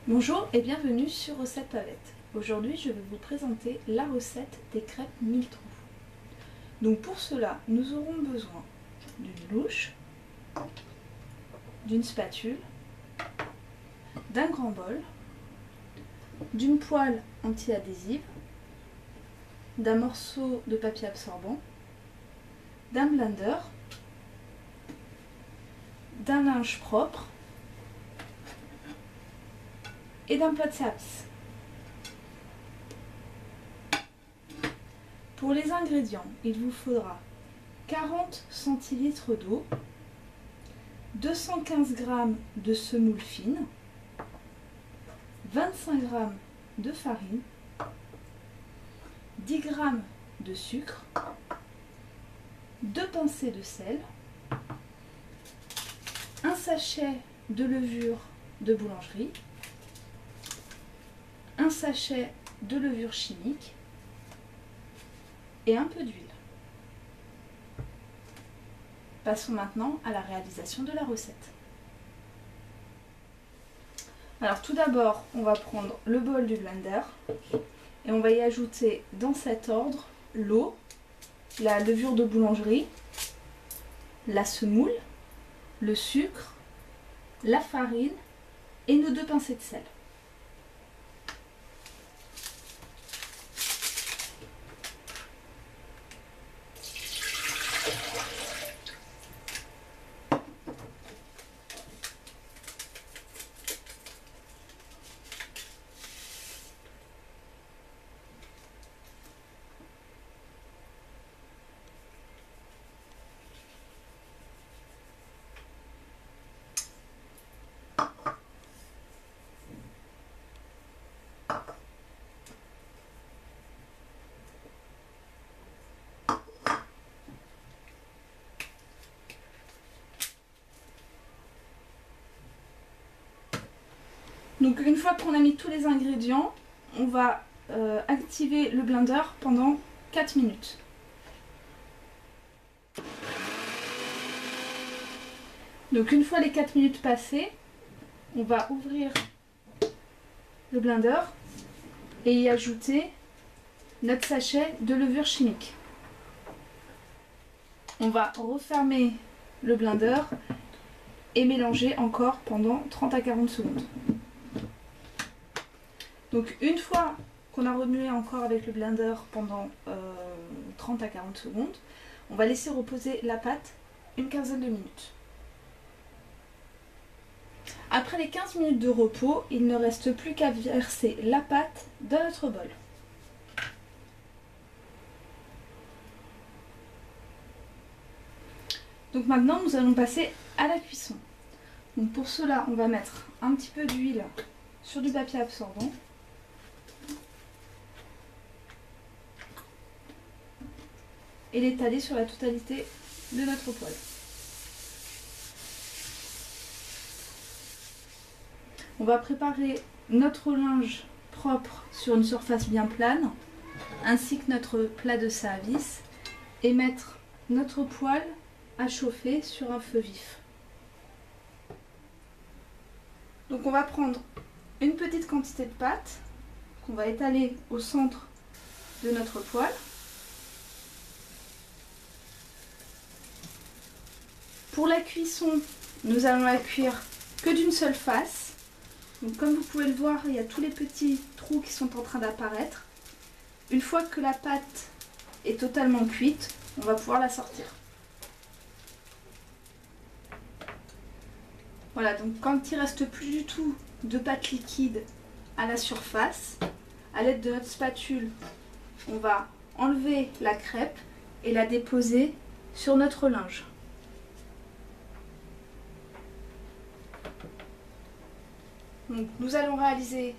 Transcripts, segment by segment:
Bonjour et bienvenue sur Recette Pavette. Aujourd'hui, je vais vous présenter la recette des crêpes mille trous. Donc pour cela, nous aurons besoin d'une louche, d'une spatule, d'un grand bol, d'une poêle anti-adhésive, d'un morceau de papier absorbant, d'un blender, d'un linge propre et d'un plat de service. Pour les ingrédients, il vous faudra 40 centilitres d'eau, 215 g de semoule fine, 25 g de farine, 10 g de sucre, 2 pincées de sel, un sachet de levure de boulangerie, un sachet de levure chimique et un peu d'huile. Passons maintenant à la réalisation de la recette. Alors tout d'abord, on va prendre le bol du blender et on va y ajouter dans cet ordre l'eau, la levure de boulangerie, la semoule, le sucre, la farine et nos 2 pincées de sel. Donc une fois qu'on a mis tous les ingrédients, on va activer le blender pendant 4 minutes. Donc une fois les 4 minutes passées, on va ouvrir le blender et y ajouter notre sachet de levure chimique. On va refermer le blender et mélanger encore pendant 30 à 40 secondes. Donc une fois qu'on a remué encore avec le blender pendant 30 à 40 secondes, on va laisser reposer la pâte une quinzaine de minutes. Après les 15 minutes de repos, il ne reste plus qu'à verser la pâte dans notre bol. Donc maintenant, nous allons passer à la cuisson. Donc pour cela, on va mettre un petit peu d'huile sur du papier absorbant. Et l'étaler sur la totalité de notre poêle. On va préparer notre linge propre sur une surface bien plane, ainsi que notre plat de service, et mettre notre poêle à chauffer sur un feu vif. Donc on va prendre une petite quantité de pâte qu'on va étaler au centre de notre poêle. Pour la cuisson, nous allons la cuire que d'une seule face. Donc comme vous pouvez le voir, il y a tous les petits trous qui sont en train d'apparaître. Une fois que la pâte est totalement cuite, on va pouvoir la sortir. Voilà, donc quand il ne reste plus du tout de pâte liquide à la surface, à l'aide de notre spatule, on va enlever la crêpe et la déposer sur notre linge. Donc nous allons réaliser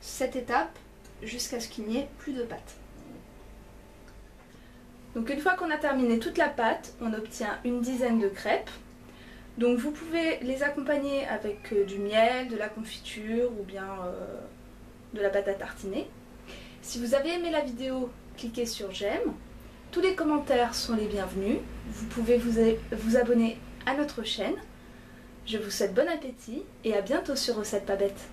cette étape jusqu'à ce qu'il n'y ait plus de pâte. Donc une fois qu'on a terminé toute la pâte, on obtient une dizaine de crêpes. Donc vous pouvez les accompagner avec du miel, de la confiture ou bien de la pâte à tartiner. Si vous avez aimé la vidéo, cliquez sur j'aime. Tous les commentaires sont les bienvenus. Vous pouvez vous abonner à notre chaîne. Je vous souhaite bon appétit et à bientôt sur Recette Pavette.